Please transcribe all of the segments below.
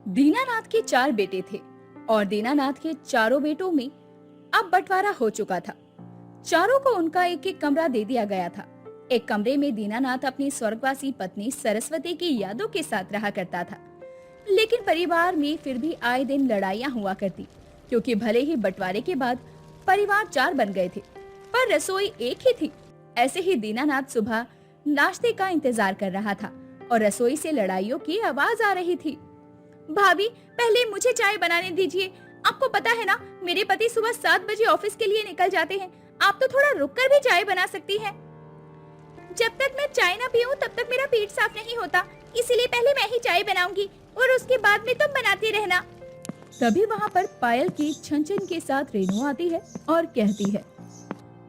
दीनानाथ के 4 बेटे थे और दीनानाथ के चारों बेटों में अब बंटवारा हो चुका था। चारों को उनका एक एक कमरा दे दिया गया था। एक कमरे में दीनानाथ अपनी स्वर्गवासी पत्नी सरस्वती की यादों के साथ रहा करता था। लेकिन परिवार में फिर भी आए दिन लड़ाइयां हुआ करती, क्योंकि भले ही बंटवारे के बाद परिवार 4 बन गए थे, पर रसोई एक ही थी। ऐसे ही दीनानाथ सुबह नाश्ते का इंतजार कर रहा था और रसोई से लड़ाइयों की आवाज आ रही थी। भाभी, पहले मुझे चाय बनाने दीजिए। आपको पता है ना, मेरे पति सुबह 7 बजे ऑफिस के लिए निकल जाते हैं। आप तो थोड़ा रुककर भी चाय बना सकती हैं। जब तक मैं चाय ना पीऊं तब तक मेरा पेट साफ नहीं होता, इसीलिए पहले मैं ही चाय बनाऊंगी और उसके बाद में तुम बनाती रहना। तभी वहाँ पर पायल की छन-छन के साथ रेनू आती है और कहती है,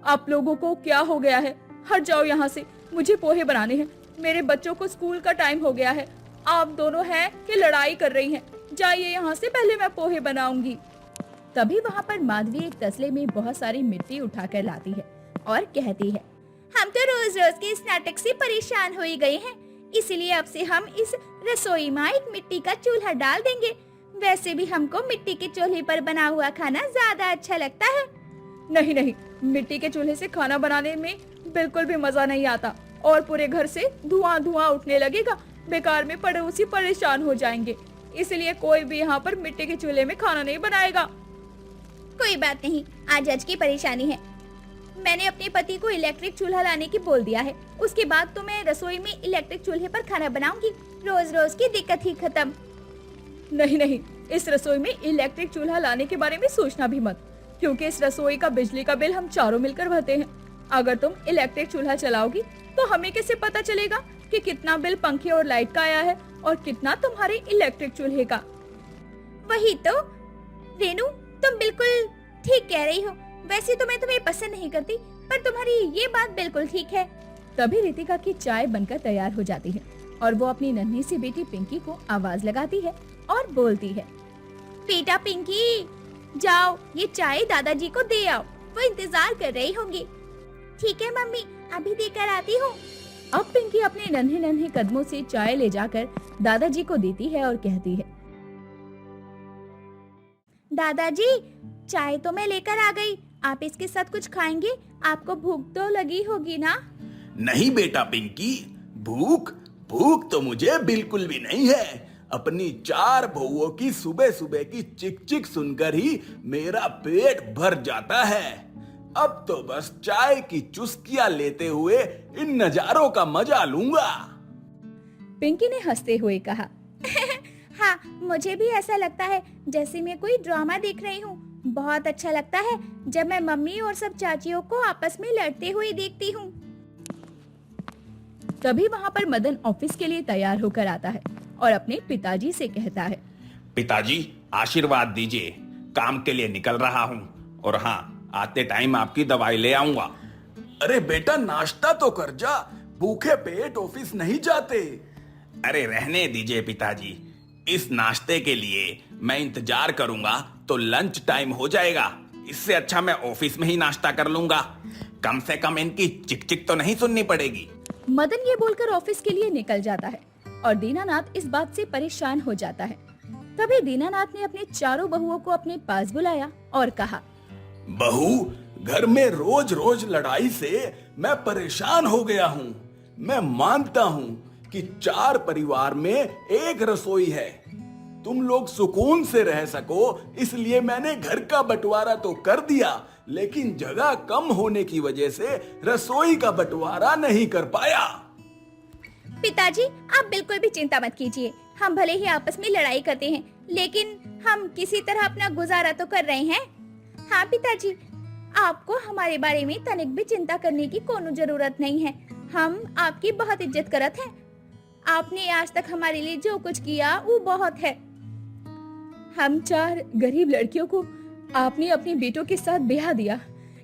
आप लोगों को क्या हो गया है? हट जाओ यहाँ से, मुझे पोहे बनाने हैं। मेरे बच्चों को स्कूल का टाइम हो गया है। आप दोनों हैं कि लड़ाई कर रही हैं? जाइए यहाँ से, पहले मैं पोहे बनाऊंगी। तभी वहाँ पर माधवी एक तसले में बहुत सारी मिट्टी उठाकर लाती है और कहती है, हम तो रोज रोज के इस नाटक से परेशान हो ही गए हैं, इसलिए अब से हम इस रसोई में एक मिट्टी का चूल्हा डाल देंगे। वैसे भी हमको मिट्टी के चूल्हे पर बना हुआ खाना ज्यादा अच्छा लगता है। नहीं नहीं, मिट्टी के चूल्हे से खाना बनाने में बिल्कुल भी मजा नहीं आता और पूरे घर से धुआं धुआं उठने लगेगा। बेकार में पड़ोसी परेशान हो जाएंगे, इसलिए कोई भी यहाँ पर मिट्टी के चूल्हे में खाना नहीं बनाएगा। कोई बात नहीं, आज की परेशानी है। मैंने अपने पति को इलेक्ट्रिक चूल्हा लाने की बोल दिया है। उसके बाद तो मैं रसोई में इलेक्ट्रिक चूल्हे पर खाना बनाऊंगी। रोज रोज की दिक्कत ही खत्म। नहीं नहीं, इस रसोई में इलेक्ट्रिक चूल्हा लाने के बारे में सोचना भी मत, क्योंकि इस रसोई का बिजली का बिल हम चारों मिलकर भरते हैं। अगर तुम इलेक्ट्रिक चूल्हा चलाओगी तो हमें कैसे पता चलेगा कि कितना बिल पंखे और लाइट का आया है और कितना तुम्हारे इलेक्ट्रिक चूल्हे का? वही तो रेनू, तुम बिल्कुल ठीक कह रही हो। वैसे तो मैं तुम्हें पसंद नहीं करती, पर तुम्हारी ये बात बिल्कुल ठीक है। तभी रितिका की चाय बनकर तैयार हो जाती है और वो अपनी नन्ही सी बेटी पिंकी को आवाज लगाती है और बोलती है, बेटा पिंकी, जाओ ये चाय दादाजी को दे आओ, वो इंतजार कर रही होंगी। ठीक है मम्मी, अभी देकर आती हूँ। अब पिंकी अपने नन्हे नन्हे कदमों से चाय ले जाकर दादाजी को देती है और कहती है, दादाजी, चाय तो मैं लेकर आ गई। आप इसके साथ कुछ खाएंगे? आपको भूख तो लगी होगी ना? नहीं बेटा पिंकी, भूख भूख तो मुझे बिल्कुल भी नहीं है। अपनी 4 बहुओं की सुबह सुबह की चिक चिक सुनकर ही मेरा पेट भर जाता है। अब तो बस चाय की चुस्कियां लेते हुए इन नजारों का मजा लूंगा। पिंकी ने हंसते हुए कहा, हाँ, मुझे भी ऐसा लगता है जैसे मैं कोई ड्रामा देख रही हूँ। बहुत अच्छा लगता है जब मैं मम्मी और सब चाचियों को आपस में लड़ते हुए देखती हूँ। तभी वहाँ पर मदन ऑफिस के लिए तैयार होकर आता है और अपने पिताजी से कहता है, पिताजी आशीर्वाद दीजिए, काम के लिए निकल रहा हूँ और हाँ, आते टाइम आपकी दवाई ले आऊंगा। अरे बेटा, नाश्ता तो कर जा, भूखे पेट ऑफिस नहीं जाते। अरे रहने दीजिए पिताजी, इस नाश्ते के लिए मैं इंतजार करूंगा तो लंच टाइम हो जाएगा। इससे अच्छा मैं ऑफिस में ही नाश्ता कर लूंगा। कम से कम इनकी चिक चिक तो नहीं सुननी पड़ेगी। मदन ये बोलकर ऑफिस के लिए निकल जाता है और दीनानाथ इस बात से परेशान हो जाता है। तभी दीनानाथ ने अपने चारों बहुओं को अपने पास बुलाया और कहा, बहू, घर में रोज रोज लड़ाई से मैं परेशान हो गया हूँ। मैं मानता हूँ कि 4 परिवार में एक रसोई है। तुम लोग सुकून से रह सको, इसलिए मैंने घर का बंटवारा तो कर दिया, लेकिन जगह कम होने की वजह से रसोई का बंटवारा नहीं कर पाया। पिताजी, आप बिल्कुल भी चिंता मत कीजिए। हम भले ही आपस में लड़ाई करते हैं, लेकिन हम किसी तरह अपना गुजारा तो कर रहे हैं। हाँ पिताजी, आपको हमारे बारे में तनिक भी चिंता करने की कोनो जरूरत नहीं है। हम आपकी बहुत इज्जत करत हैं। आपने आज तक हमारे लिए जो कुछ किया वो बहुत है। हम 4 गरीब लड़कियों को आपने अपने बेटों के साथ ब्याह दिया,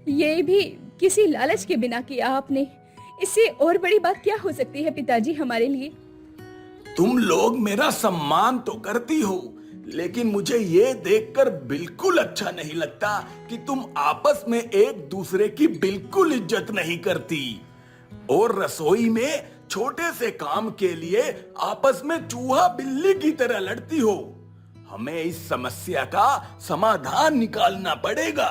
ये भी किसी लालच के बिना किया आपने। इससे और बड़ी बात क्या हो सकती है पिताजी हमारे लिए? तुम लोग मेरा सम्मान तो करती हो, लेकिन मुझे ये देखकर बिल्कुल अच्छा नहीं लगता कि तुम आपस में एक दूसरे की बिल्कुल इज्जत नहीं करती और रसोई में छोटे से काम के लिए आपस में चूहा बिल्ली की तरह लड़ती हो। हमें इस समस्या का समाधान निकालना पड़ेगा।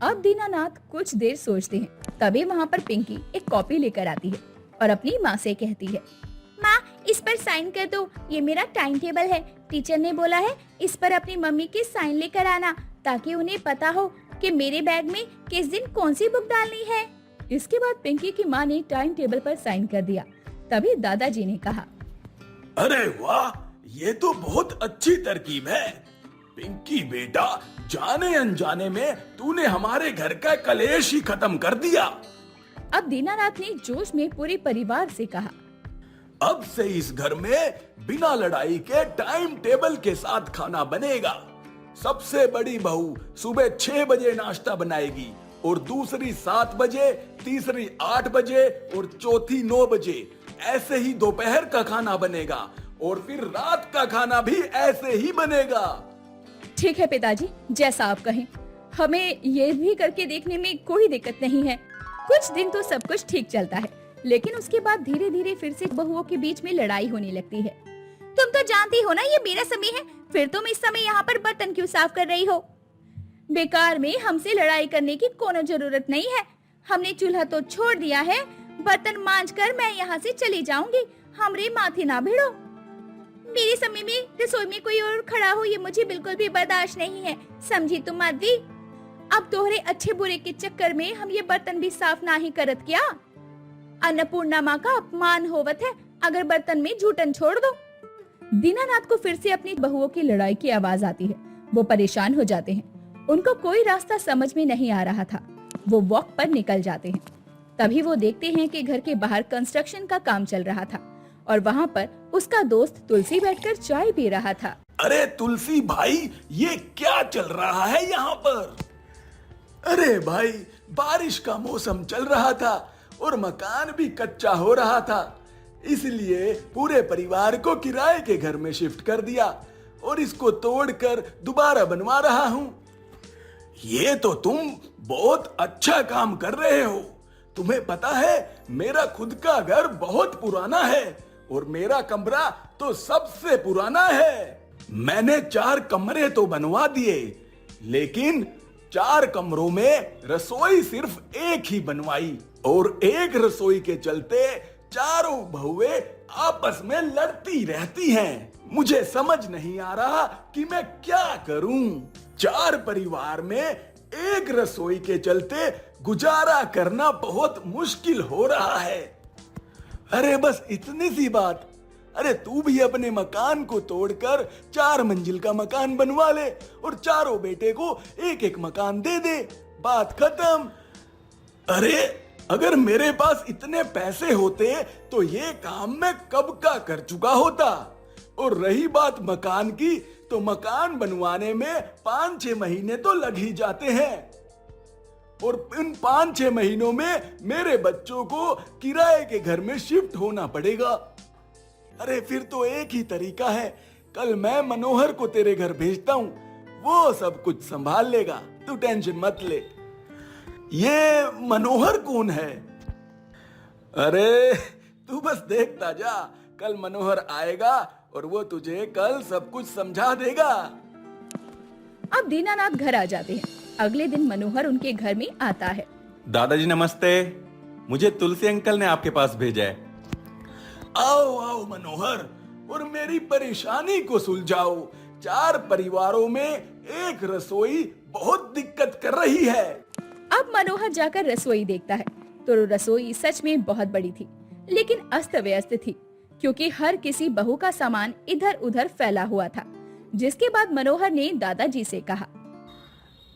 अब दीनानाथ कुछ देर सोचते हैं। तभी वहाँ पर पिंकी एक कॉपी लेकर आती है और अपनी माँ से कहती है, माँ इस पर साइन कर दो, ये मेरा टाइम टेबल है। टीचर ने बोला है इस पर अपनी मम्मी के साइन लेकर आना, ताकि उन्हें पता हो कि मेरे बैग में किस दिन कौन सी बुक डालनी है। इसके बाद पिंकी की माँ ने टाइम टेबल पर साइन कर दिया। तभी दादाजी ने कहा, अरे वाह, ये तो बहुत अच्छी तरकीब है। पिंकी बेटा, जाने अनजाने में तूने हमारे घर का कलेश ही खत्म कर दिया। अब दीनानाथ ने जोश में पूरे परिवार से कहा, अब से इस घर में बिना लड़ाई के टाइम टेबल के साथ खाना बनेगा। सबसे बड़ी बहू सुबह 6 बजे नाश्ता बनाएगी और दूसरी 7 बजे, तीसरी 8 बजे और चौथी 9 बजे। ऐसे ही दोपहर का खाना बनेगा और फिर रात का खाना भी ऐसे ही बनेगा। ठीक है पिताजी, जैसा आप कहें। हमें ये भी करके देखने में कोई दिक्कत नहीं है। कुछ दिन तो सब कुछ ठीक चलता है, लेकिन उसके बाद धीरे धीरे फिर से बहुओं के बीच में लड़ाई होने लगती है। तुम तो जानती हो ना ये मेरा समय है, फिर तुम इस समय यहाँ पर बर्तन क्यों साफ कर रही हो? बेकार में हमसे लड़ाई करने की कोनो जरूरत नहीं है। हमने चूल्हा तो छोड़ दिया है, बर्तन मांज कर मैं यहाँ से चली जाऊंगी। हमरे माथे ना भिड़ो। मेरे समय में रसोई में कोई और खड़ा हो, ये मुझे बिल्कुल भी बर्दाश्त नहीं है। समझी तुम मादी? अब तोहरे अच्छे बुरे के चक्कर में हम ये बर्तन भी साफ ना ही करत क्या? अन्नपूर्णा माँ का अपमान होवत है अगर बर्तन में झूठन छोड़ दो। दीनानाथ को फिर से अपनी बहुओं की लड़ाई की आवाज आती है। वो परेशान हो जाते हैं। उनको कोई रास्ता समझ में नहीं आ रहा था। वो वॉक पर निकल जाते हैं। तभी वो देखते हैं कि घर के बाहर कंस्ट्रक्शन का काम चल रहा था और वहाँ पर उसका दोस्त तुलसी बैठकर चाय पी रहा था। अरे तुलसी भाई, ये क्या चल रहा है यहाँ पर? अरे भाई, बारिश का मौसम चल रहा था और मकान भी कच्चा हो रहा था, इसलिए पूरे परिवार को किराए के घर में शिफ्ट कर दिया और इसको तोड़कर दोबारा बनवा रहा हूँ। ये तो तुम बहुत अच्छा काम कर रहे हो। तुम्हें पता है, मेरा खुद का घर बहुत पुराना है और मेरा कमरा तो सबसे पुराना है। मैंने 4 कमरे तो बनवा दिए, लेकिन 4 कमरों में रसोई सिर्फ एक ही बनवाई और एक रसोई के चलते चारों बहुएं आपस में लड़ती रहती हैं। मुझे समझ नहीं आ रहा कि मैं क्या करूं। 4 परिवार में एक रसोई के चलते गुजारा करना बहुत मुश्किल हो रहा है। अरे बस इतनी सी बात। अरे तू भी अपने मकान को तोड़कर 4 मंजिल का मकान बनवा ले और चारों बेटे को एक एक मकान दे दे, बात खत्म। अरे अगर मेरे पास इतने पैसे होते तो ये काम मैं कब का कर चुका होता। और रही बात मकान की, तो मकान बनवाने में 5-6 महीने तो लग ही जाते हैं और इन 5-6 महीनों में मेरे बच्चों को किराए के घर में शिफ्ट होना पड़ेगा। अरे फिर तो एक ही तरीका है, कल मैं मनोहर को तेरे घर भेजता हूँ, वो सब कुछ संभाल लेगा, तू टेंशन मत ले। ये मनोहर कौन है? अरे तू बस देखता जा, कल मनोहर आएगा और वो तुझे कल सब कुछ समझा देगा। अब दीनानाथ घर आ जाते हैं। अगले दिन मनोहर उनके घर में आता है। दादाजी नमस्ते, मुझे तुलसी अंकल ने आपके पास भेजा है। आओ आओ मनोहर, और मेरी परेशानी को सुलझाओ। 4 परिवारों में एक रसोई बहुत दिक्कत कर रही है। अब मनोहर जाकर रसोई देखता है तो रसोई सच में बहुत बड़ी थी, लेकिन अस्त व्यस्त थी, क्योंकि हर किसी बहू का सामान इधर उधर फैला हुआ था। जिसके बाद मनोहर ने दादाजी से कहा,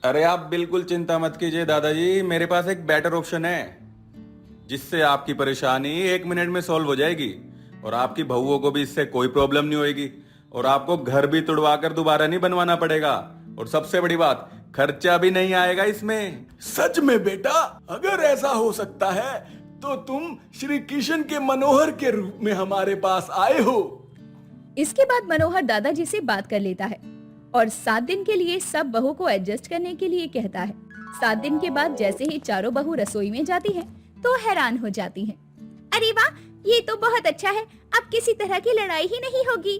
अरे आप बिल्कुल चिंता मत कीजिए दादाजी, मेरे पास एक बेटर ऑप्शन है जिससे आपकी परेशानी 1 मिनट में सॉल्व हो जाएगी और आपकी बहुओं को भी इससे कोई प्रॉब्लम नहीं होगी और आपको घर भी तुड़वा कर दोबारा नहीं बनवाना पड़ेगा और सबसे बड़ी बात, खर्चा भी नहीं आएगा इसमें। सच में बेटा, अगर ऐसा हो सकता है तो तुम श्री कृष्ण के मनोहर के रूप में हमारे पास आए हो। इसके बाद मनोहर दादाजी से बात कर लेता है और 7 दिन के लिए सब बहू को एडजस्ट करने के लिए कहता है। 7 दिन के बाद जैसे ही चारों बहू रसोई में जाती हैं, तो हैरान हो जाती हैं। अरे वाह, ये तो बहुत अच्छा है, अब किसी तरह की लड़ाई ही नहीं होगी।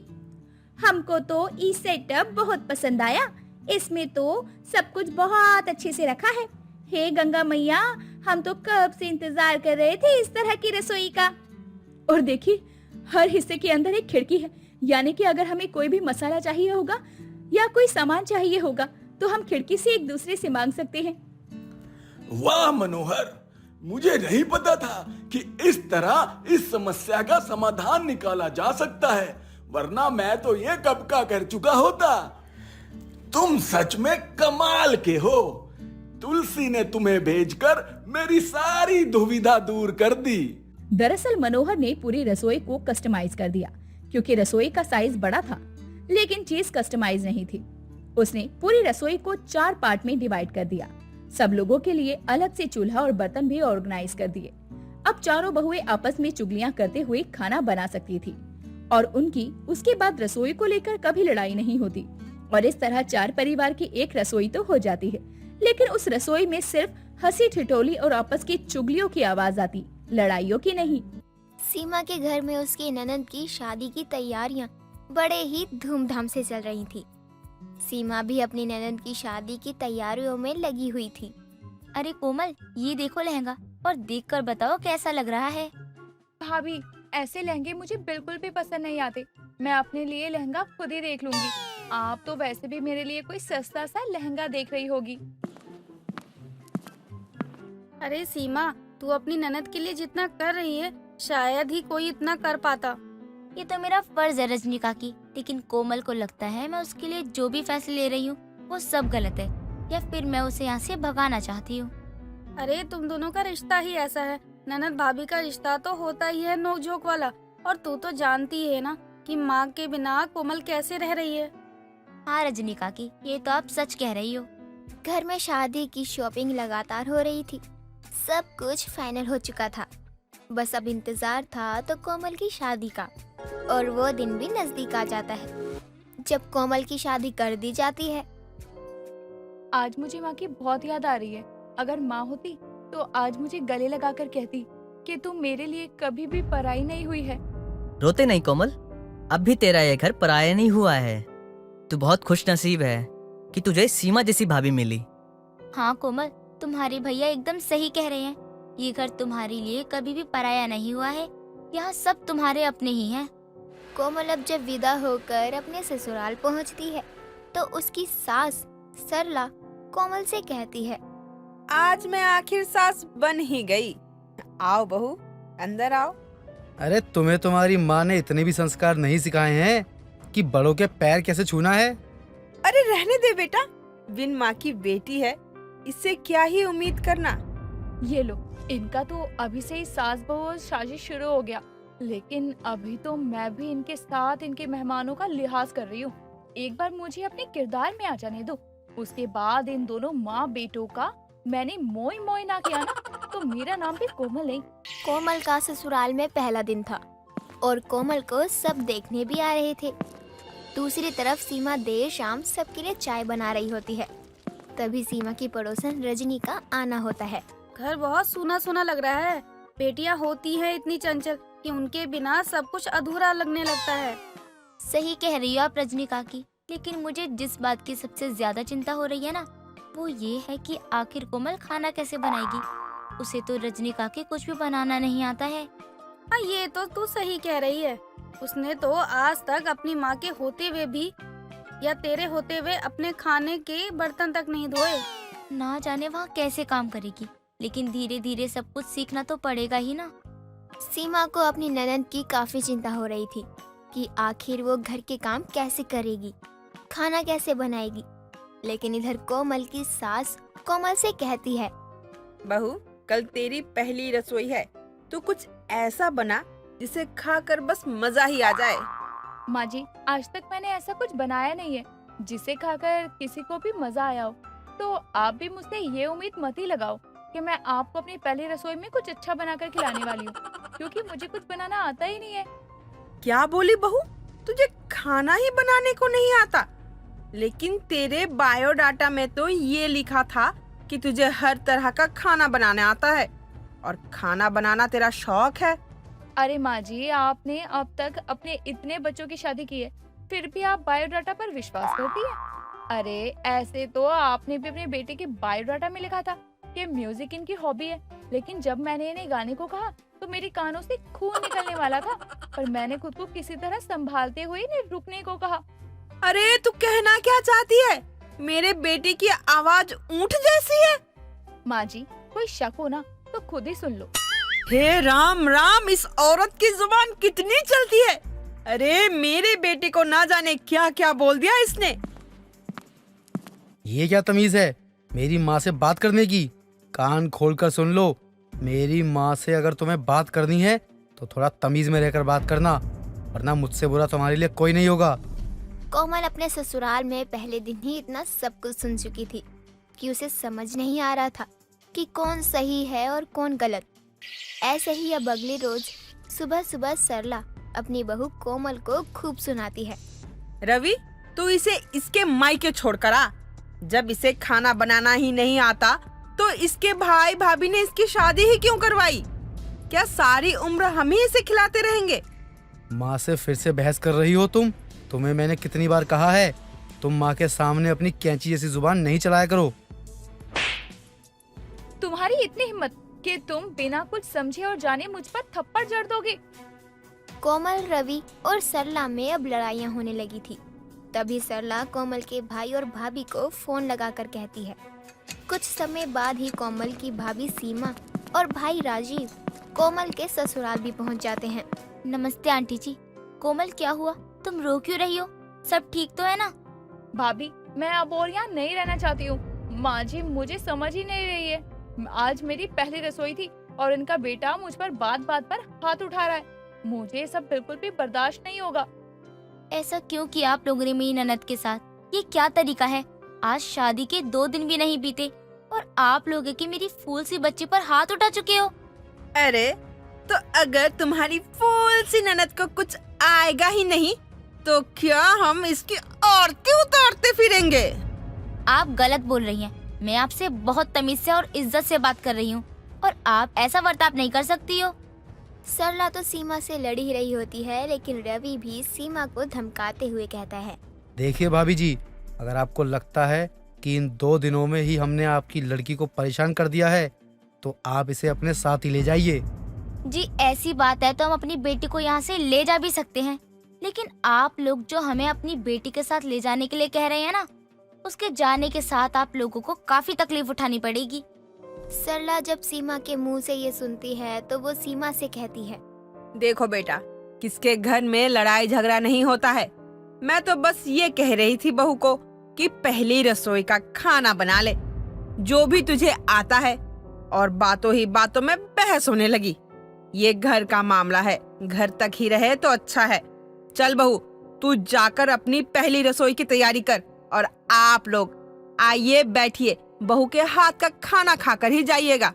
हमको तो ई सेटअप बहुत पसंद आया। इसमें तो सब कुछ बहुत अच्छे से रखा है। हे गंगा मैया, हम तो कब से इंतजार कर रहे थे इस तरह की रसोई का। और देखिए, हर हिस्से के अंदर एक खिड़की है, यानी कि अगर हमें कोई भी मसाला चाहिए होगा या कोई सामान चाहिए होगा तो हम खिड़की से एक दूसरे से मांग सकते हैं। वाह मनोहर, मुझे नहीं पता था कि इस तरह इस समस्या का समाधान निकाला जा सकता है, वरना मैं तो ये कब का कर चुका होता। तुम सच में कमाल के हो। तुलसी ने तुम्हें भेजकर मेरी सारी दुविधा दूर कर दी। दरअसल मनोहर ने पूरी रसोई को कस्टमाइज कर दिया, क्योंकि रसोई का साइज बड़ा था लेकिन चीज कस्टमाइज नहीं थी। उसने पूरी रसोई को 4 पार्ट में डिवाइड कर दिया। सब लोगों के लिए अलग से चूल्हा और बर्तन भी ऑर्गेनाइज कर दिए। अब चारों बहुएं आपस में चुगलियां करते हुए खाना बना सकती थी और उनकी उसके बाद रसोई को लेकर कभी लड़ाई नहीं होती। और इस तरह 4 परिवार की एक रसोई तो हो जाती है, लेकिन उस रसोई में सिर्फ हंसी ठिठोली और आपस की चुगलियों की आवाज आती, लड़ाइयों की नहीं। सीमा के घर में उसकी ननद की शादी की तैयारियां बड़े ही धूमधाम से चल रही थी। सीमा भी अपनी ननद की शादी की तैयारियों में लगी हुई थी। अरे कोमल, ये देखो लहंगा, और देखकर बताओ कैसा लग रहा है। भाभी, ऐसे लहंगे मुझे बिल्कुल भी पसंद नहीं आते। मैं अपने लिए लहंगा खुद ही देख लूंगी। आप तो वैसे भी मेरे लिए कोई सस्ता सा लहंगा देख रही होगी। अरे सीमा, तू अपनी ननद के लिए जितना कर रही है शायद ही कोई इतना कर पाता। ये तो मेरा फर्ज है रजनी काकी, लेकिन कोमल को लगता है मैं उसके लिए जो भी फैसले ले रही हूँ वो सब गलत है, या फिर मैं उसे यहाँ से भगाना चाहती हूँ। अरे तुम दोनों का रिश्ता ही ऐसा है। ननद भाभी का रिश्ता तो होता ही है नोक-झोंक वाला। और तू तो जानती है ना कि माँ के बिना कोमल कैसे रह रही है। हाँ रजनी काकी, ये तो आप सच कह रही हो। घर में शादी की शॉपिंग लगातार हो रही थी। सब कुछ फाइनल हो चुका था। बस अब इंतजार था तो कोमल की शादी का, और वो दिन भी नजदीक आ जाता है जब कोमल की शादी कर दी जाती है। आज मुझे माँ की बहुत याद आ रही है। अगर माँ होती तो आज मुझे गले लगाकर कहती कि तू मेरे लिए कभी भी पराई नहीं हुई है। रोते नहीं कोमल, अब भी तेरा ये घर पराया नहीं हुआ है। तू बहुत खुश नसीब है कि तुझे सीमा जैसी भाभी मिली। हाँ कोमल, तुम्हारे भैया एकदम सही कह रहे हैं। ये घर तुम्हारे लिए कभी भी पराया नहीं हुआ है। यहाँ सब तुम्हारे अपने ही हैं। कोमल अब जब विदा होकर अपने ससुराल पहुंचती है तो उसकी सास सरला कोमल से कहती है, आज मैं आखिर सास बन ही गई। आओ बहू, अंदर आओ। अरे तुम्हें तुम्हारी माँ ने इतने भी संस्कार नहीं सिखाए हैं कि बड़ों के पैर कैसे छूना है। अरे रहने दे बेटा, बिन माँ की बेटी है, इससे क्या ही उम्मीद करना। ये लो, इनका तो अभी से ही सास बहू शादी शुरू हो गया, लेकिन अभी तो मैं भी इनके साथ इनके मेहमानों का लिहाज कर रही हूँ। एक बार मुझे अपने किरदार में आ जाने दो, उसके बाद इन दोनों माँ बेटों का मैंने मोई मोई ना किया ना तो मेरा नाम भी कोमल नहीं। कोमल का ससुराल में पहला दिन था और कोमल को सब देखने भी आ रहे थे। दूसरी तरफ सीमा देर शाम सबके लिए चाय बना रही होती है। तभी सीमा की पड़ोसन रजनी का आना होता है। घर बहुत सूना सूना लग रहा है। बेटियां होती हैं इतनी चंचल कि उनके बिना सब कुछ अधूरा लगने लगता है। सही कह रही हो आप रजनी काकी, लेकिन मुझे जिस बात की सबसे ज्यादा चिंता हो रही है ना, वो ये है कि आखिर कोमल खाना कैसे बनाएगी। उसे तो रजनी काकी कुछ भी बनाना नहीं आता है। हाँ, ये तो तू सही कह रही है। उसने तो आज तक अपनी माँ के होते हुए भी या तेरे होते हुए अपने खाने के बर्तन तक नहीं धोए। ना जाने वहाँ कैसे काम करेगी, लेकिन धीरे धीरे सब कुछ सीखना तो पड़ेगा ही ना। सीमा को अपनी ननद की काफी चिंता हो रही थी कि आखिर वो घर के काम कैसे करेगी, खाना कैसे बनाएगी। लेकिन इधर कोमल की सास कोमल से कहती है, बहू, कल तेरी पहली रसोई है, तू कुछ ऐसा बना जिसे खाकर बस मजा ही आ जाए। माँ जी, आज तक मैंने ऐसा कुछ बनाया नहीं है जिसे खाकर किसी को भी मजा आया हो। तो आप भी मुझसे ये उम्मीद मत ही लगाओ कि मैं आपको अपनी पहली रसोई में कुछ अच्छा बनाकर खिलाने वाली हूँ, क्योंकि मुझे कुछ बनाना आता ही नहीं है। क्या बोली बहू, तुझे खाना ही बनाने को नहीं आता? लेकिन तेरे बायोडाटा में तो ये लिखा था कि तुझे हर तरह का खाना बनाना आता है और खाना बनाना तेरा शौक है। अरे माँ जी, आपने अब तक अपने इतने बच्चों की शादी की है, फिर भी आप बायोडाटा पर विश्वास करती है? अरे ऐसे तो आपने भी अपने बेटे के बायोडाटा में लिखा था कि म्यूजिक इनकी हॉबी है, लेकिन जब मैंने इन्हें गाने को कहा तो मेरे कानों से खून निकलने वाला था, पर मैंने खुद को किसी तरह संभालते हुए इन्हें रुकने को कहा। अरे तू कहना क्या चाहती है? मेरे बेटे की आवाज ऊंट जैसी है। माँ जी, कोई शक हो ना तो खुद ही सुन लो। हे राम राम, इस औरत की जुबान कितनी चलती है। अरे मेरे बेटे को ना जाने क्या क्या बोल दिया इसने। ये क्या तमीज है मेरी माँ से बात करने की? कान खोलकर सुन लो, मेरी माँ से अगर तुम्हें बात करनी है तो थोड़ा तमीज में रहकर बात करना, वरना मुझसे बुरा तुम्हारे लिए कोई नहीं होगा। कोमल अपने ससुराल में पहले दिन ही इतना सब कुछ सुन चुकी थी कि उसे समझ नहीं आ रहा था कि कौन सही है और कौन गलत। ऐसे ही अब अगली रोज सुबह सुबह सरला अपनी बहू कोमल को खूब सुनाती है। रवि, तू इसे इसके मायके छोड़कर आ। जब इसे खाना बनाना ही नहीं आता तो इसके भाई भाभी ने इसकी शादी ही क्यों करवाई? क्या सारी उम्र हम ही इसे खिलाते रहेंगे? माँ से फिर से बहस कर रही हो तुम? तुम्हें मैंने कितनी बार कहा है, तुम माँ के सामने अपनी कैंची जैसी जुबान नहीं चलाया करो। तुम्हारी इतनी हिम्मत कि तुम बिना कुछ समझे और जाने मुझ पर थप्पड़ जड़ दोगे। कोमल, रवि और सरला में अब लड़ाइयाँ होने लगी थी। तभी सरला कोमल के भाई और भाभी को फोन लगाकर कहती है। कुछ समय बाद ही कोमल की भाभी सीमा और भाई राजीव कोमल के ससुराल भी पहुंच जाते हैं। नमस्ते आंटी जी। कोमल, क्या हुआ? तुम रो क्यों रही हो? सब ठीक तो है ना? भाभी, मैं अब और यहाँ नहीं रहना चाहती हूँ। माँ जी मुझे समझ ही नहीं रही है। आज मेरी पहली रसोई थी और इनका बेटा मुझ पर बात बात पर हाथ उठा रहा है। मुझे ये सब बिल्कुल भी बर्दाश्त नहीं होगा। ऐसा क्यों किया आप लोगों ने मेरी ननद के साथ? ये क्या तरीका है? आज शादी के 2 दिन भी नहीं बीते और आप लोगों की मेरी फूल सी बच्ची पर हाथ उठा चुके हो। अरे तो अगर तुम्हारी फूल सी ननद को कुछ आएगा ही नहीं तो क्या हम इसकी औरतें उतारते फिरेंगे? आप गलत बोल रही हैं। मैं आपसे बहुत तमीज से और इज्जत से बात कर रही हूँ और आप ऐसा बर्ताव नहीं कर सकती हो। सरला तो सीमा से लड़ ही रही होती है, लेकिन रवि भी सीमा को धमकाते हुए कहता है। देखिए भाभी जी, अगर आपको लगता है कि इन 2 दिनों में ही हमने आपकी लड़की को परेशान कर दिया है तो आप इसे अपने साथ ही ले जाइए। जी ऐसी बात है तो हम अपनी बेटी को यहाँ से ले जा भी सकते हैं, लेकिन आप लोग जो हमें अपनी बेटी के साथ ले जाने के लिए कह रहे हैं ना, उसके जाने के साथ आप लोगों को काफी तकलीफ उठानी पड़ेगी। सरला जब सीमा के मुंह से ये सुनती है तो वो सीमा से कहती है। देखो बेटा, किसके घर में लड़ाई झगड़ा नहीं होता है। मैं तो बस ये कह रही थी बहू को कि पहली रसोई का खाना बना ले, जो भी तुझे आता है। और बातों ही बातों में बहस होने लगी। ये घर का मामला है, घर तक ही रहे तो अच्छा है। चल बहू, तू जाकर अपनी पहली रसोई की तैयारी कर और आप लोग आइए बैठिए, बहू के हाथ का खाना खाकर ही जाइएगा।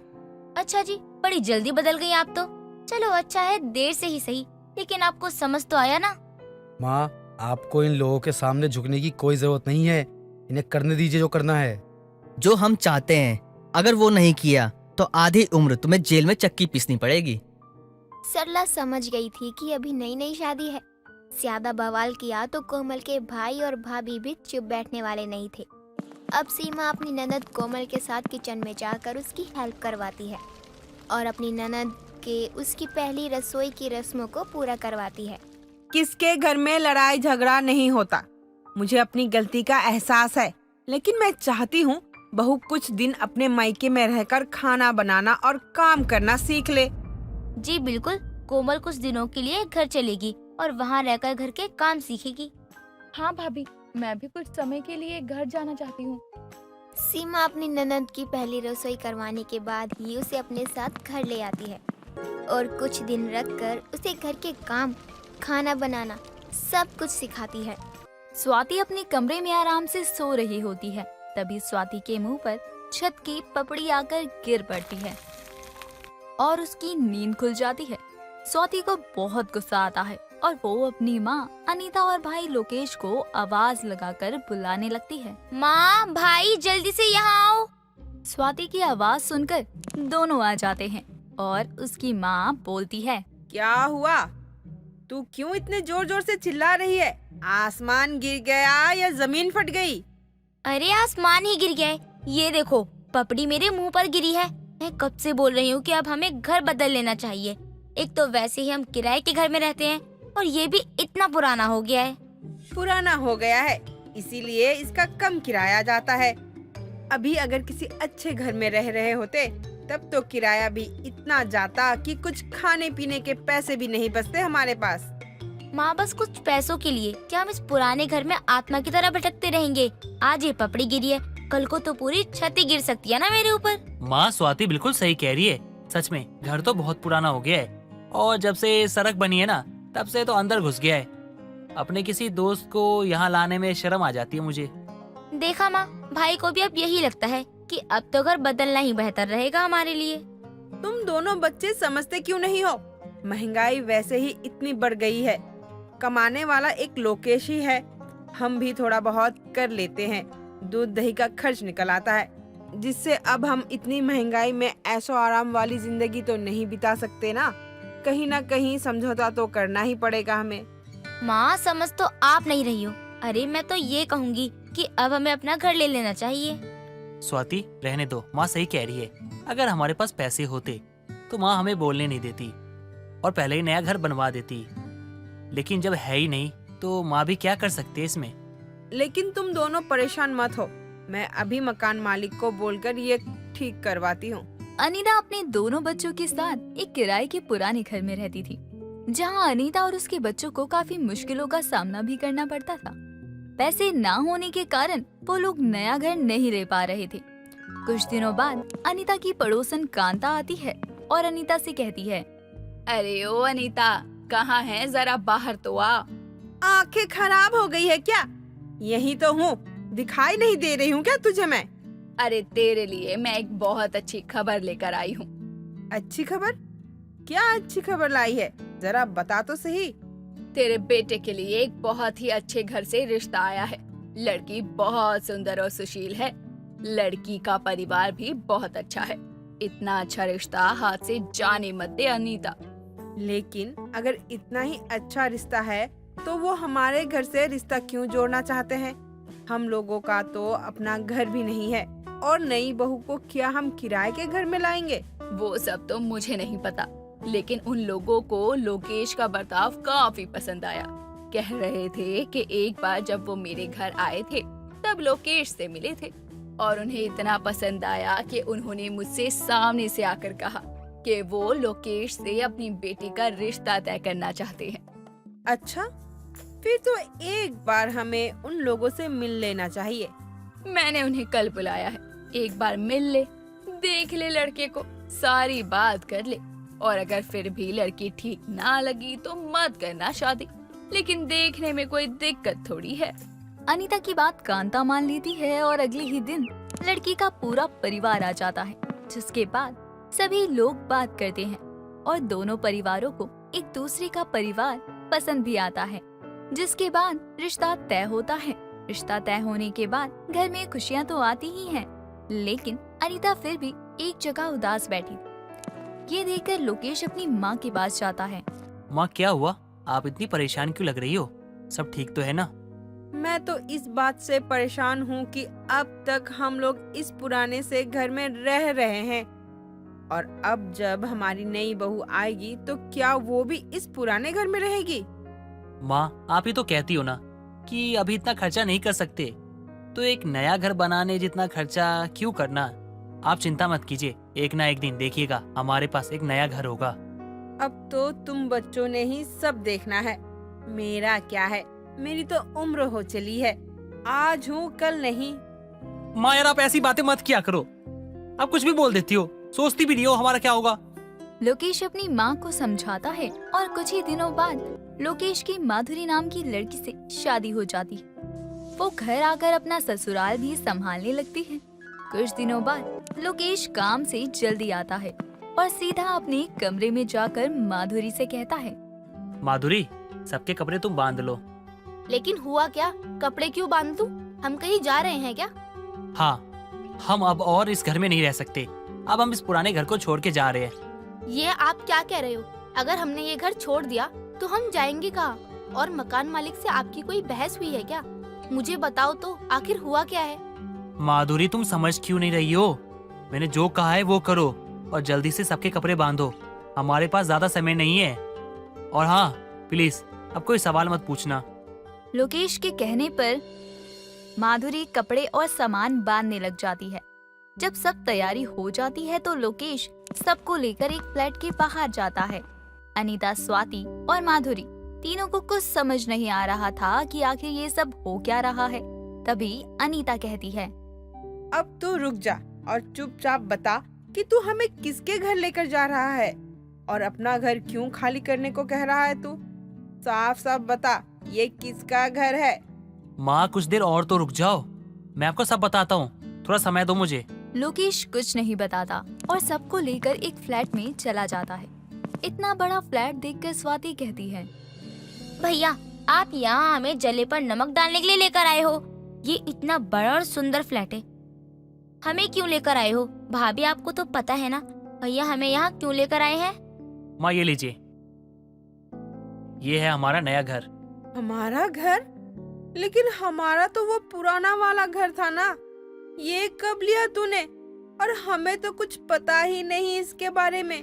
अच्छा जी, बड़ी जल्दी बदल गई आप तो। चलो अच्छा है, देर से ही सही, लेकिन आपको समझ तो आया ना। माँ, आपको इन लोगों के सामने झुकने की कोई जरूरत नहीं है। इन्हें करने दीजिए जो करना है। जो हम चाहते हैं, अगर वो नहीं किया तो आधी उम्र तुम्हें जेल में चक्की पीसनी पड़ेगी। सरला समझ गई थी कि अभी नई नई शादी है। ज्यादा बवाल किया तो कोमल के भाई और भाभी भी चुप बैठने वाले नहीं थे। अब सीमा अपनी ननद कोमल के साथ किचन में जाकर उसकी हेल्प करवाती है और अपनी ननद के उसकी पहली रसोई की रस्मों को पूरा करवाती है। किसके घर में लड़ाई झगड़ा नहीं होता। मुझे अपनी गलती का एहसास है, लेकिन मैं चाहती हूँ बहू कुछ दिन अपने मायके में रहकर खाना बनाना और काम करना सीख ले। जी बिल्कुल, कोमल कुछ दिनों के लिए घर चलेगी और वहाँ रहकर घर के काम सीखेगी। हाँ भाभी, मैं भी कुछ समय के लिए घर जाना चाहती हूँ। सीमा अपनी ननद की पहली रसोई करवाने के बाद ही उसे अपने साथ घर ले आती है और कुछ दिन रखकर उसे घर के काम, खाना बनाना सब कुछ सिखाती है। स्वाति अपने कमरे में आराम से सो रही होती है। तभी स्वाति के मुंह पर छत की पपड़ी आकर गिर पड़ती है और उसकी नींद खुल जाती है। स्वाति को बहुत गुस्सा आता है और वो अपनी माँ अनीता और भाई लोकेश को आवाज लगाकर बुलाने लगती है। माँ, भाई जल्दी से यहाँ आओ। स्वाति की आवाज सुनकर दोनों आ जाते हैं और उसकी माँ बोलती है। क्या हुआ? तू क्यों इतने जोर जोर से चिल्ला रही है? आसमान गिर गया या जमीन फट गई? अरे आसमान ही गिर गया है। ये देखो, पपड़ी मेरे मुंह पर गिरी है। मैं कब से बोल रही हूँ कि अब हमें घर बदल लेना चाहिए। एक तो वैसे ही हम किराए के घर में रहते हैं और ये भी इतना पुराना हो गया है। पुराना हो गया है इसीलिए इसका कम किराया जाता है। अभी अगर किसी अच्छे घर में रह रहे होते तब तो किराया भी इतना जाता कि कुछ खाने पीने के पैसे भी नहीं बचते हमारे पास। माँ, बस कुछ पैसों के लिए क्या हम इस पुराने घर में आत्मा की तरह भटकते रहेंगे? आज ये पपड़ी गिरी है, कल को तो पूरी छत ही गिर सकती है ना मेरे ऊपर। माँ, स्वाति बिल्कुल सही कह रही है। सच में घर तो बहुत पुराना हो गया है और जब से सड़क बनी है ना तब से तो अंदर घुस गया है। अपने किसी दोस्त को यहाँ लाने में शर्म आ जाती है मुझे। देखा माँ, भाई को भी अब यही लगता है कि अब तो घर बदलना ही बेहतर रहेगा हमारे लिए। तुम दोनों बच्चे समझते क्यों नहीं हो? महंगाई वैसे ही इतनी बढ़ गई है। कमाने वाला एक लोकेश ही है। हम भी थोड़ा बहुत कर लेते हैं, दूध दही का खर्च निकल आता है, जिससे अब हम इतनी महंगाई में ऐशो आराम वाली जिंदगी तो नहीं बिता सकते ना। कहीं ना कहीं समझौता तो करना ही पड़ेगा हमें। माँ, समझ तो आप नहीं रही हो। अरे मैं तो ये कहूँगी कि अब हमें अपना घर ले लेना चाहिए। स्वाति, रहने दो, माँ सही कह रही है। अगर हमारे पास पैसे होते तो माँ हमें बोलने नहीं देती और पहले ही नया घर बनवा देती। लेकिन जब है ही नहीं तो माँ भी क्या कर सकती है इसमें। लेकिन तुम दोनों परेशान मत हो, मैं अभी मकान मालिक को बोलकर ये ठीक करवाती हूँ। अनीता अपने दोनों बच्चों के साथ एक किराए के पुराने घर में रहती थी, जहां अनीता और उसके बच्चों को काफी मुश्किलों का सामना भी करना पड़ता था। पैसे ना होने के कारण वो लोग नया घर नहीं ले पा रहे थे। कुछ दिनों बाद अनीता की पड़ोसन कांता आती है और अनीता से कहती है, अरे ओ अनीता, कहाँ है? जरा बाहर तो आ। आंखें खराब हो गई है क्या? यही तो हूँ, दिखाई नहीं दे रही हूँ क्या तुझे मैं? अरे तेरे लिए मैं एक बहुत अच्छी खबर लेकर आई हूँ। अच्छी खबर? क्या अच्छी खबर लाई है? जरा बता तो सही। तेरे बेटे के लिए एक बहुत ही अच्छे घर से रिश्ता आया है। लड़की बहुत सुंदर और सुशील है। लड़की का परिवार भी बहुत अच्छा है। इतना अच्छा रिश्ता हाथ से जाने मत दे अनीता। लेकिन अगर इतना ही अच्छा रिश्ता है तो वो हमारे घर से रिश्ता क्यों जोड़ना चाहते हैं? हम लोगों का तो अपना घर भी नहीं है और नई बहू को क्या हम किराए के घर में लाएंगे? वो सब तो मुझे नहीं पता, लेकिन उन लोगों को लोकेश का बर्ताव काफी पसंद आया। कह रहे थे कि एक बार जब वो मेरे घर आए थे तब लोकेश से मिले थे और उन्हें इतना पसंद आया कि उन्होंने मुझसे सामने से आकर कहा कि वो लोकेश से अपनी बेटी का रिश्ता तय करना चाहते हैं। अच्छा, फिर तो एक बार हमें उन लोगों से मिल लेना चाहिए। मैंने उन्हें कल बुलाया है। एक बार मिल ले, देख ले लड़के को, सारी बात कर ले और अगर फिर भी लड़की ठीक ना लगी तो मत करना शादी। लेकिन देखने में कोई दिक्कत थोड़ी है। अनीता की बात कांता मान लेती है और अगले ही दिन लड़की का पूरा परिवार आ जाता है, जिसके बाद सभी लोग बात करते हैं और दोनों परिवारों को एक दूसरे का परिवार पसंद भी आता है, जिसके बाद रिश्ता तय होता है। रिश्ता तय होने के बाद घर में खुशियाँ तो आती ही हैं, लेकिन अनीता फिर भी एक जगह उदास बैठी। ये देखकर लोकेश अपनी माँ के पास जाता है। माँ, क्या हुआ? आप इतनी परेशान क्यों लग रही हो? सब ठीक तो है ना? मैं तो इस बात से परेशान हूँ कि अब तक हम लोग इस पुराने से घर में रह रहे हैं और अब जब हमारी नई बहू आएगी तो क्या वो भी इस पुराने घर में रहेगी? माँ, आप ही तो कहती हो ना कि अभी इतना खर्चा नहीं कर सकते, तो एक नया घर बनाने जितना खर्चा क्यों करना? आप चिंता मत कीजिए, एक ना एक दिन देखिएगा हमारे पास एक नया घर होगा। अब तो तुम बच्चों ने ही सब देखना है, मेरा क्या है? मेरी तो उम्र हो चली है, आज हूँ कल नहीं। माँ यार, आप ऐसी बातें मत किया करो। आप कुछ भी बोल देती हो, सोचती भी नहीं हो हमारा क्या होगा। लोकेश अपनी माँ को समझाता है और कुछ ही दिनों बाद लोकेश की माधुरी नाम की लड़की से शादी हो जाती है। वो घर आकर अपना ससुराल भी संभालने लगती है। कुछ दिनों बाद लोकेश काम से जल्दी आता है और सीधा अपने कमरे में जाकर माधुरी से कहता है, माधुरी, सबके कपड़े तुम बांध लो। लेकिन हुआ क्या? कपड़े क्यों बांध दूं? हम कहीं जा रहे हैं क्या? हाँ, हम अब और इस घर में नहीं रह सकते। अब हम इस पुराने घर को छोड़ के जा रहे हैं। ये आप क्या कह रहे हो? अगर हमने ये घर छोड़ दिया तो हम जाएंगे कहाँ? और मकान मालिक से आपकी कोई बहस हुई है क्या? मुझे बताओ तो आखिर हुआ क्या है? माधुरी, तुम समझ क्यों नहीं रही हो? मैंने जो कहा है वो करो और जल्दी से सबके कपड़े बांधो। हमारे पास ज्यादा समय नहीं है। और हाँ, प्लीज अब कोई सवाल मत पूछना। लोकेश के कहने पर माधुरी कपड़े और सामान बांधने लग जाती है। जब सब तैयारी हो जाती है तो लोकेश सबको लेकर एक फ्लैट के बाहर जाता है। अनीता, स्वाति और माधुरी तीनों को कुछ समझ नहीं आ रहा था कि आखिर ये सब हो क्या रहा है। तभी अनीता कहती है, अब तू रुक जा और चुपचाप बता कि तू हमें किसके घर लेकर जा रहा है और अपना घर क्यों खाली करने को कह रहा है तू? साफ साफ बता, ये किसका घर है? माँ, कुछ देर और तो रुक जाओ, मैं आपको सब बताता हूँ, थोड़ा समय दो मुझे। लोकेश कुछ नहीं बताता और सबको लेकर एक फ्लैट में चला जाता है। इतना बड़ा फ्लैट देखकर स्वाति कहती है, भैया, आप यहाँ हमें जले पर नमक डालने के लिए लेकर आए हो? ये इतना बड़ा और सुंदर फ्लैट है, हमें क्यों लेकर आए हो? भाभी, आपको तो पता है ना भैया हमें यहाँ क्यों लेकर आए हैं? माँ, ये लीजिए, ये है हमारा नया घर। हमारा घर? लेकिन हमारा तो वो पुराना वाला घर था ना, ये कब लिया तूने? और हमें तो कुछ पता ही नहीं इसके बारे में।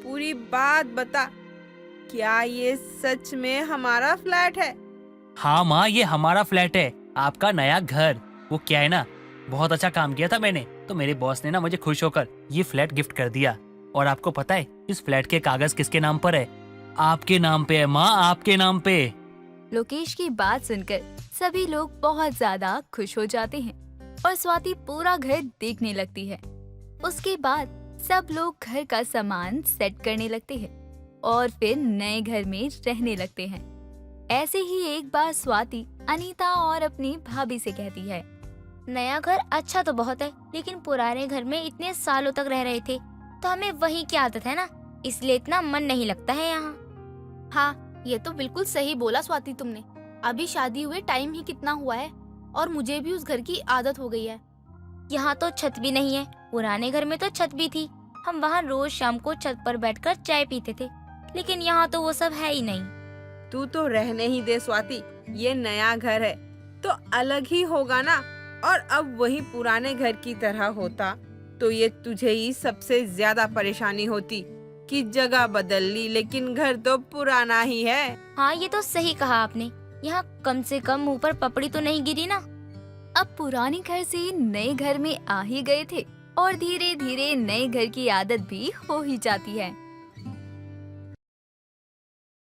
पूरी बात बता, क्या ये सच में हमारा फ्लैट है? हाँ माँ, ये हमारा फ्लैट है, आपका नया घर। वो क्या है ना, बहुत अच्छा काम किया था मैंने, तो मेरे बॉस ने ना मुझे खुश होकर ये फ्लैट गिफ्ट कर दिया। और आपको पता है इस फ्लैट के कागज किसके नाम पर है? आपके नाम पे है माँ, आपके नाम पे। लोकेश की बात सुनकर सभी लोग बहुत ज्यादा खुश हो जाते हैं और स्वाति पूरा घर देखने लगती है। उसके बाद सब लोग घर का सामान सेट करने लगते हैं और फिर नए घर में रहने लगते हैं। ऐसे ही एक बार स्वाति अनीता और अपनी भाभी से कहती है, नया घर अच्छा तो बहुत है, लेकिन पुराने घर में इतने सालों तक रह रहे थे तो हमें वही की आदत है ना, इसलिए इतना मन नहीं लगता है यहाँ। हाँ, ये तो बिल्कुल सही बोला स्वाति तुमने। अभी शादी हुए टाइम ही कितना हुआ है और मुझे भी उस घर की आदत हो गई है। यहाँ तो छत भी नहीं है, पुराने घर में तो छत भी थी, हम वहाँ रोज शाम को छत पर बैठकर चाय पीते थे, लेकिन यहाँ तो वो सब है ही नहीं। तू तो रहने ही दे स्वाति, ये नया घर है तो अलग ही होगा ना। और अब वही पुराने घर की तरह होता तो ये तुझे ही सबसे ज्यादा परेशानी होती कि जगह बदल ली लेकिन घर तो पुराना ही है। हाँ, ये तो सही कहा आपने, यहाँ कम से कम ऊपर पपड़ी तो नहीं गिरी ना। अब पुराने घर से नए घर में आ ही गए थे और धीरे धीरे नए घर की आदत भी हो ही जाती है।